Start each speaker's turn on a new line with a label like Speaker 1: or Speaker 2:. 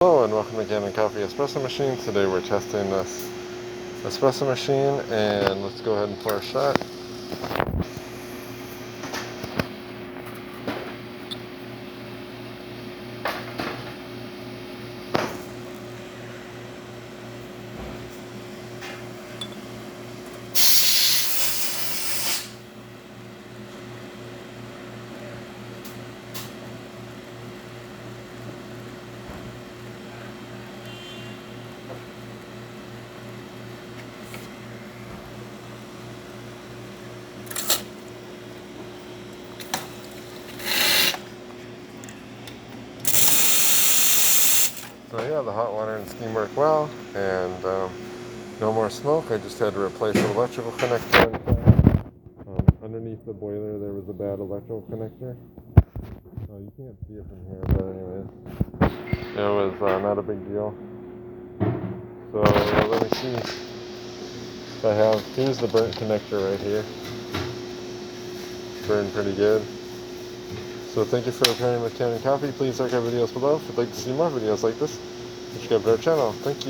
Speaker 1: Hello and welcome to Kanen Coffee Espresso Machine. Today we're testing this espresso machine and let's go ahead and pour a shot. So yeah, the hot water and steam work well, and no more smoke. I just had to replace the electrical connector. Underneath the boiler there was a bad electrical connector. You can't see it from here, but anyways, it was not a big deal. So let me see if I have, here's the burnt connector right here. Burned pretty good. So thank you for repairing with Kanen Coffee. Please like our videos below. If you'd like to see more videos like this, subscribe to our channel. Thank you.